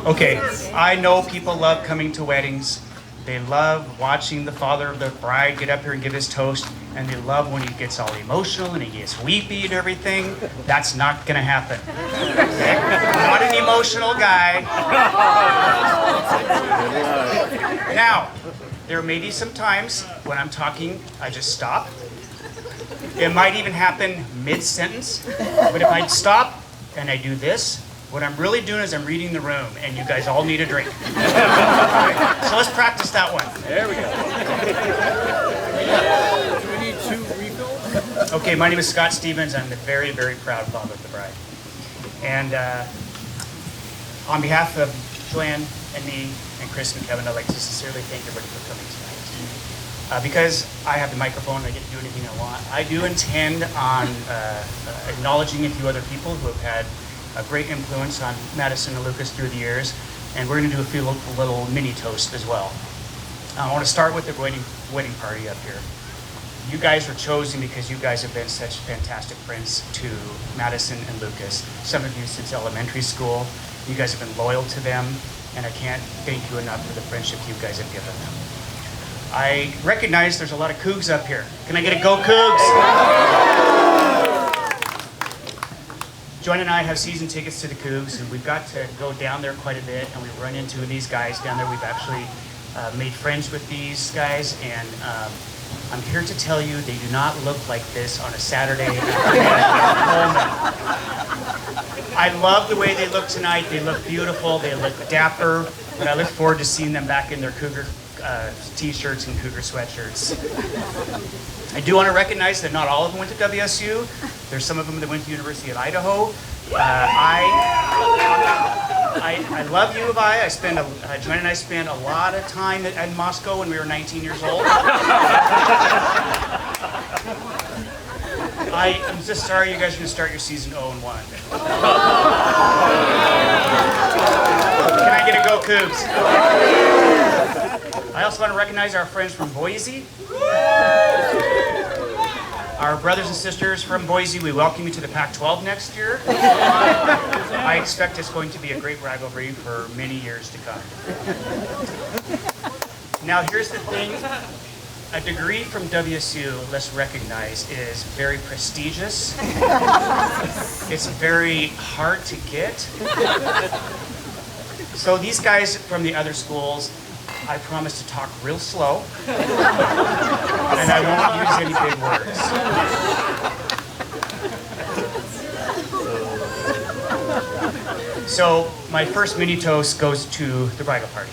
Okay, I know people love coming to weddings. They love watching the father of the bride get up here and give his toast, and they love when he gets all emotional and he gets weepy and everything. That's not gonna happen. Okay? I'm not an emotional guy. Now, there may be some times when I'm talking, I just stop. It might even happen mid-sentence, but if I stop and I do this, what I'm really doing is I'm reading the room, and you guys all need a drink. Right, so let's practice that one. There we go. Do we need 2 refills? Okay, my name is Scott Stevens. I'm the very, very proud father of the bride. And on behalf of Joanne and me and Chris and Kevin, I'd like to sincerely thank everybody for coming tonight. Because I have the microphone, I get to do anything I want. I do intend on acknowledging a few other people who have had a great influence on Madison and Lucas through the years, and we're going to do a few little mini toasts as well. I want to start with the wedding party up here. You guys were chosen because you guys have been such fantastic friends to Madison and Lucas. Some of you since elementary school. You guys have been loyal to them, and I can't thank you enough for the friendship you guys have given them. I recognize there's a lot of Cougs up here. Can I get a go Cougs? Joanne and I have season tickets to the Cougs, and we've got to go down there quite a bit, and we run into these guys down there. We've actually made friends with these guys, and I'm here to tell you they do not look like this on a Saturday afternoon. I love the way they look tonight. They look beautiful. They look dapper, but I look forward to seeing them back in their Cougar t-shirts and Cougar sweatshirts. I do want to recognize that not all of them went to WSU. There's some of them that went to University of Idaho. I love U of I. Joanne and I spent a lot of time in Moscow when we were 19 years old. I'm just sorry you guys are going to start your season 0-1. Can I get a go Cougs? I also want to recognize our friends from Boise. Our brothers and sisters from Boise, we welcome you to the Pac-12 next year. I expect it's going to be a great rivalry for many years to come. Now here's the thing. A degree from WSU, let's recognize, is very prestigious. It's very hard to get. So these guys from the other schools, I promise to talk real slow, and I won't use any big words. So my first mini toast goes to the bridal party.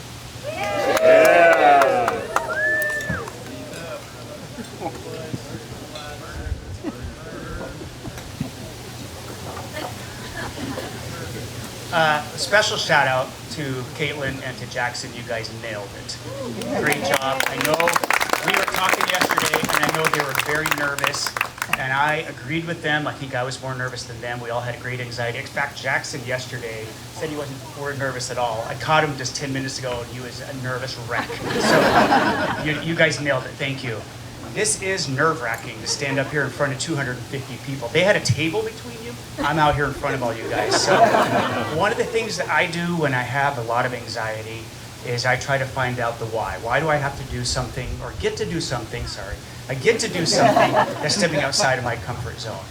A special shout out to Caitlin and to Jackson. You guys nailed it. Great job. I know we were talking yesterday, and I know they were very nervous, and I agreed with them. I think I was more nervous than them. We all had great anxiety. In fact, Jackson yesterday said he wasn't nervous at all. I caught him just 10 minutes ago, and he was a nervous wreck. So you guys nailed it. Thank you. This is nerve-wracking to stand up here in front of 250 people. They had a table between you. I'm out here in front of all you guys. So one of the things that I do when I have a lot of anxiety is I try to find out the why. Why do I have to do something, or get to do something, I get to do something that's stepping outside of my comfort zone.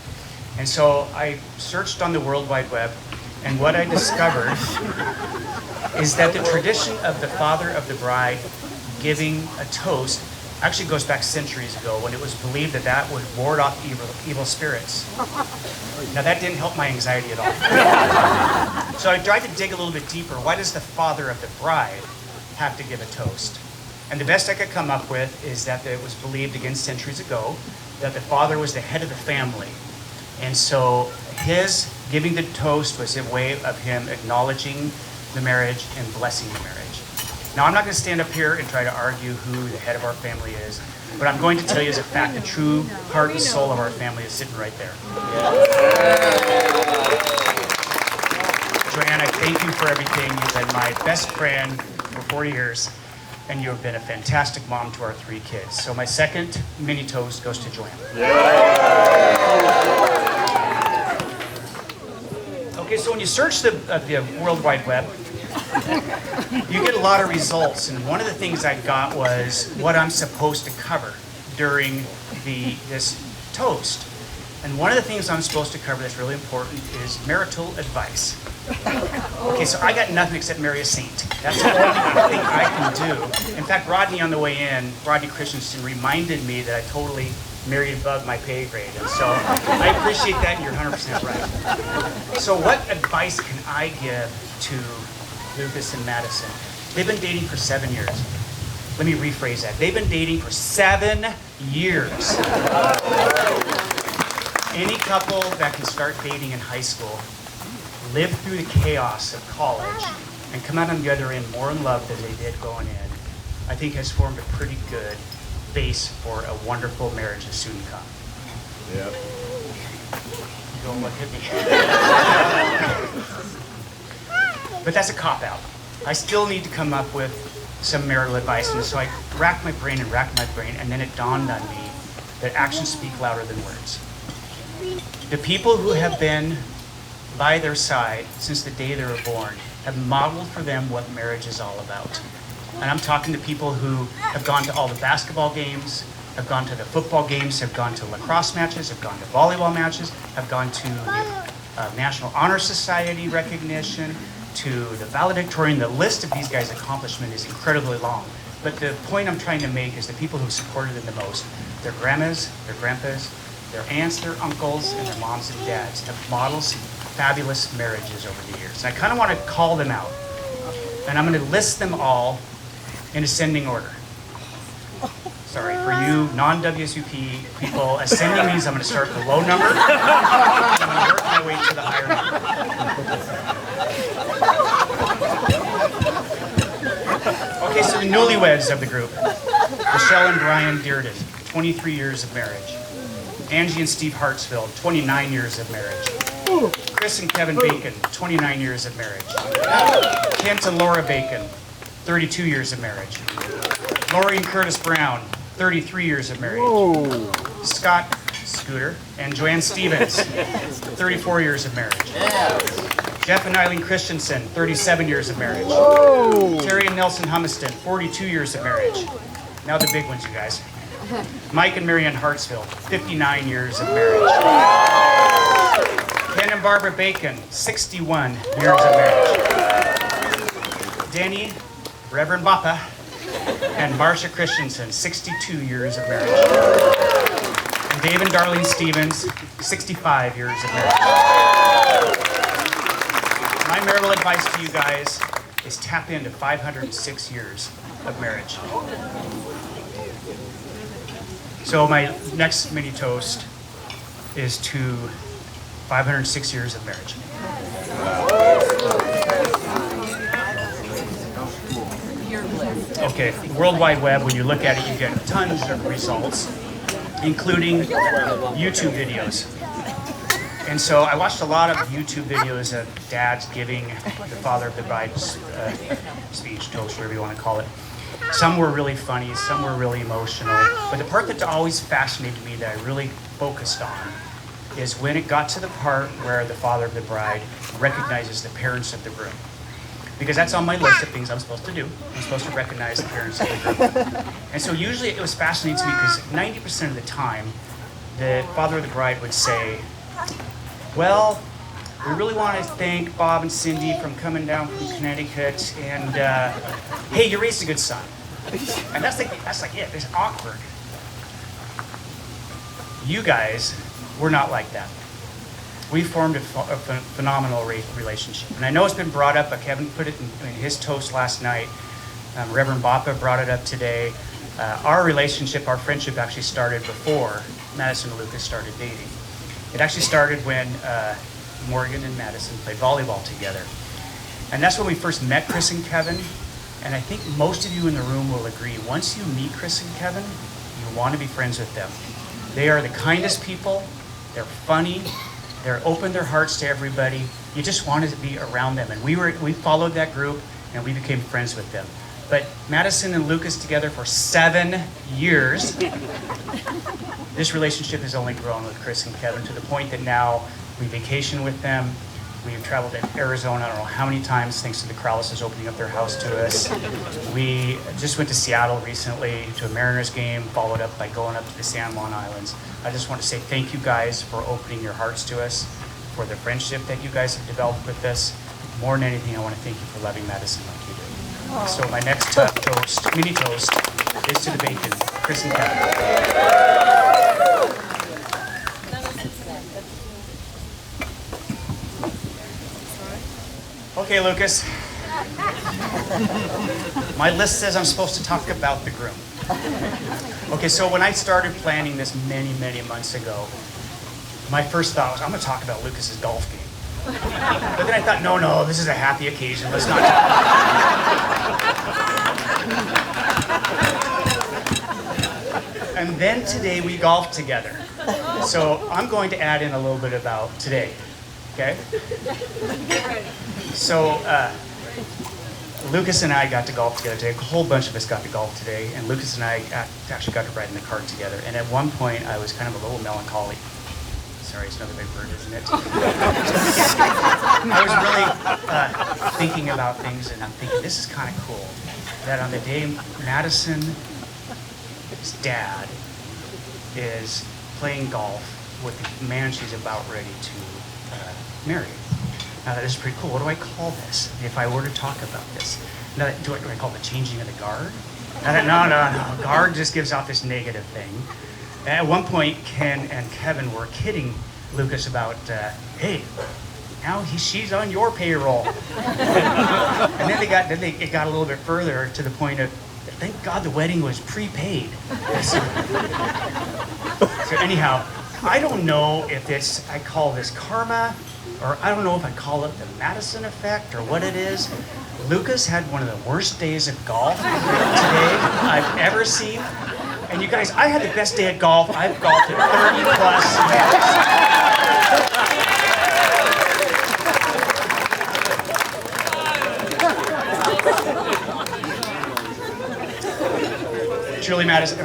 And so I searched on the World Wide Web, and what I discovered is that the tradition of the father of the bride giving a toast actually goes back centuries ago, when it was believed that that would ward off evil spirits. Now that didn't help my anxiety at all. So I tried to dig a little bit deeper. Why does the father of the bride have to give a toast? And the best I could come up with is that it was believed, again centuries ago, that the father was the head of the family. And so his giving the toast was a way of him acknowledging the marriage and blessing the marriage. Now, I'm not going to stand up here and try to argue who the head of our family is, but I'm going to tell you as a fact, the true heart and soul of our family is sitting right there. Joanne, I thank you for everything. You've been my best friend for 4 years, and you have been a fantastic mom to our 3 kids. So my second mini toast goes to Joanne. Okay, so when you search the World Wide Web, you get a lot of results, and one of the things I got was what I'm supposed to cover during this toast. And one of the things I'm supposed to cover that's really important is marital advice. Okay, so I got nothing except marry a saint. That's the only thing I can do. In fact, Rodney on the way in, Rodney Christensen, reminded me that I totally married above my pay grade. And so I appreciate that, and you're 100% right. So what advice can I give to Lucas and Madison? They've been dating for 7 years. Let me rephrase that. They've been dating for 7 years. Any couple that can start dating in high school, live through the chaos of college, and come out on the other end more in love than they did going in, I think has formed a pretty good base for a wonderful marriage to soon come. Yep. You don't look at me. But that's a cop-out. I still need to come up with some marital advice, and so I racked my brain, and then it dawned on me that actions speak louder than words. The people who have been by their side since the day they were born have modeled for them what marriage is all about. And I'm talking to people who have gone to all the basketball games, have gone to the football games, have gone to lacrosse matches, have gone to volleyball matches, have gone to the National Honor Society recognition, to the valedictorian. The list of these guys' accomplishment is incredibly long. But the point I'm trying to make is the people who supported them the most, their grandmas, their grandpas, their aunts, their uncles, and their moms and dads have modeled some fabulous marriages over the years. And I kind of want to call them out. And I'm going to list them all in ascending order. Sorry, for you non-WSUP people, ascending means I'm going to start with a low number, and I'm going to work my way to the higher number. Okay, so the newlyweds of the group. Michelle and Brian Dearden, 23 years of marriage. Angie and Steve Hartsfield, 29 years of marriage. Chris and Kevin Bacon, 29 years of marriage. Kent and Laura Bacon, 32 years of marriage. Lori and Curtis Brown, 33 years of marriage. Whoa. Scott Scooter and Joanne Stevens, 34 years of marriage. Jeff and Eileen Christensen, 37 years of marriage. Whoa. Terry and Nelson Humiston, 42 years of marriage. Now the big ones, you guys. Mike and Marianne Hartsfield, 59 years of marriage. Ken and Barbara Bacon, 61 years of marriage. Danny, Reverend Bappa, and Marcia Christensen, 62 years of marriage. And Dave and Darlene Stevens, 65 years of marriage. My marital advice to you guys is tap into 506 years of marriage. So my next mini toast is to 506 years of marriage. Okay, World Wide Web, when you look at it, you get tons of results, including YouTube videos. And so I watched a lot of YouTube videos of dads giving the father of the bride's speech, toast, whatever you want to call it. Some were really funny, some were really emotional. But the part that always fascinated me, that I really focused on, is when it got to the part where the father of the bride recognizes the parents of the groom. Because that's on my list of things I'm supposed to do. I'm supposed to recognize the parents of the groom. And so usually it was fascinating to me because 90% of the time, the father of the bride would say, well, we really want to thank Bob and Cindy from coming down from Connecticut, and hey, you raised a good son. And that's like it. It's awkward. You guys were not like that. We formed a phenomenal relationship, and I know it's been brought up. But Kevin put it in his toast last night. Reverend Bappa brought it up today. Our relationship, our friendship, actually started before Madison and Lucas started dating. It actually started when Morgan and Madison played volleyball together. And that's when we first met Chris and Kevin. And I think most of you in the room will agree, once you meet Chris and Kevin, you want to be friends with them. They are the kindest people. They're funny. They're open their hearts to everybody. You just wanted to be around them. And we followed that group and we became friends with them. But Madison and Lucas together for 7 years. This relationship has only grown with Chris and Kevin to the point that now we vacation with them. We've traveled to Arizona, I don't know how many times, thanks to the Crowleses opening up their house to us. We just went to Seattle recently to a Mariners game, followed up by going up to the San Juan Islands. I just want to say thank you guys for opening your hearts to us, for the friendship that you guys have developed with us. More than anything, I want to thank you for loving Madison like you do. So my next mini toast, is to the bacon, Chris and Kevin. Okay, Lucas. My list says I'm supposed to talk about the groom. Okay, so when I started planning this many, many months ago, my first thought was, I'm going to talk about Lucas's golf game. But then I thought, no, this is a happy occasion. Let's not talk. And then today we golfed together. So I'm going to add in a little bit about today, okay? So Lucas and I got to golf together today. A whole bunch of us got to golf today, and Lucas and I actually got to ride in the cart together. And at one point, I was kind of a little melancholy. Sorry, it's another big word, isn't it? I was really thinking about things, and I'm thinking, this is kind of cool. That on the day Madison's dad is playing golf with the man she's about ready to marry. Now that is pretty cool. What do I call this? If I were to talk about this, now, do I call it the changing of the guard? No. Guard just gives off this negative thing. At one point, Ken and Kevin were kidding Lucas about, hey, now she's on your payroll. And then it got a little bit further to the point of, thank God the wedding was prepaid. So anyhow, I don't know if I call this karma, or I don't know if I call it the Madison effect or what it is. Lucas had one of the worst days of golf today I've ever seen. And you guys, I had the best day at golf. I've golfed at 30 plus.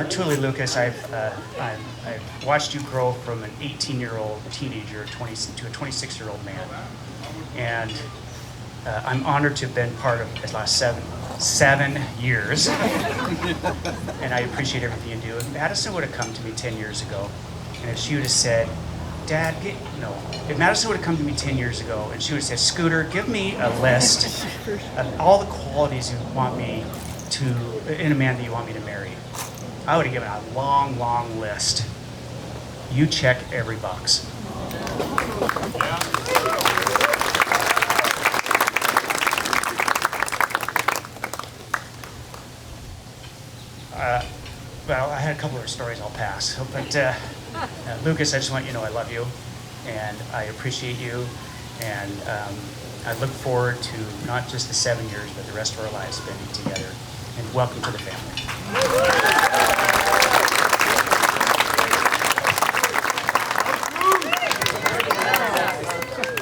Truly, Lucas, I've watched you grow from an 18-year-old teenager to a 26-year-old man. And I'm honored to have been part of his last seven years. And I appreciate everything you do. If Madison would have come to me 10 years ago, and if she would have said, Dad, if Madison would have come to me 10 years ago, and she would have said, Scooter, give me a list of all the qualities you want me in a man that you want me to marry, I would have given a long, long list. You check every box. Well, I had a couple of stories I'll pass. But Lucas, I just want you to know I love you, and I appreciate you, and I look forward to not just the 7 years, but the rest of our lives spending together. And welcome to the family.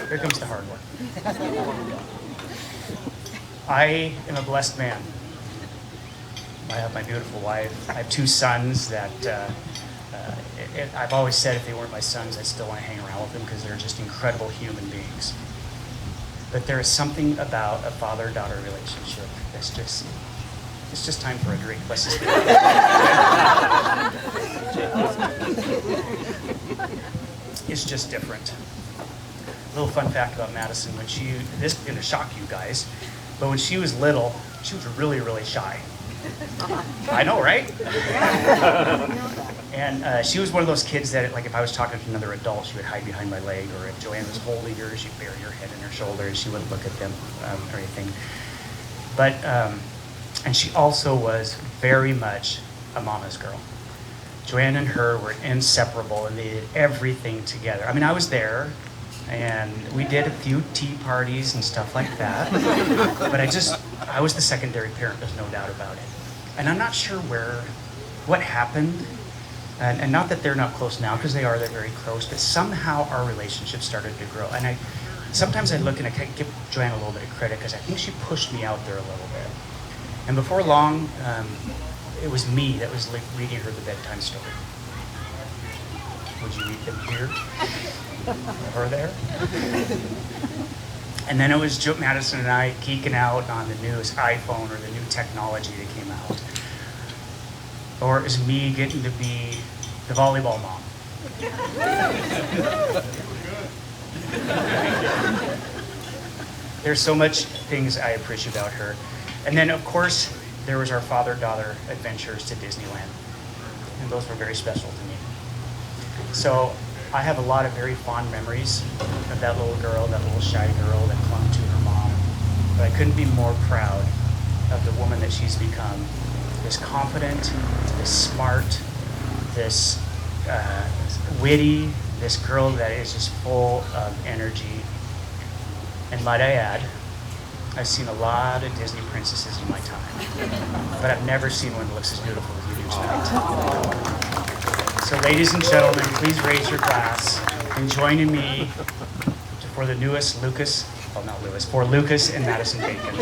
Here comes the hard one. I am a blessed man. I have my beautiful wife. I have 2 sons that I've always said if they weren't my sons, I'd still want to hang around with them because they're just incredible human beings. But there is something about a father-daughter relationship that's it's just time for a drink. Let's just It's just different. A little fun fact about Madison, this is going to shock you guys, but when she was little, she was really, really shy. I know, right? And she was one of those kids that, like, if I was talking to another adult, she would hide behind my leg, or if Joanne was holding her, she'd bury her head in her shoulder, and she wouldn't look at them or anything. But, and she also was very much a mama's girl. Joanne and her were inseparable, and they did everything together. I mean, I was there, and we did a few tea parties and stuff like that, but I was the secondary parent, there's no doubt about it. And I'm not sure what happened, and not that they're not close now, because they're very close, but somehow our relationship started to grow. And sometimes I look and I give Joanne a little bit of credit, because I think she pushed me out there a little bit. And before long, it was me that was reading her the bedtime story. Would you read them here? Or there? And then it was Madison and I geeking out on the newest iPhone or the new technology that came out. Or it was me getting to be the volleyball mom. There's so much things I appreciate about her. And then, of course, there was our father-daughter adventures to Disneyland. And those were very special to me. So I have a lot of very fond memories of that little girl, that little shy girl that clung to her mom. But I couldn't be more proud of the woman that she's become. This confident, this smart, this witty, this girl that is just full of energy. And might I add, I've seen a lot of Disney princesses in my time, but I've never seen one that looks as beautiful as you do tonight. So ladies and gentlemen, please raise your glass and join in me for the newest Lucas and Madison Bacon.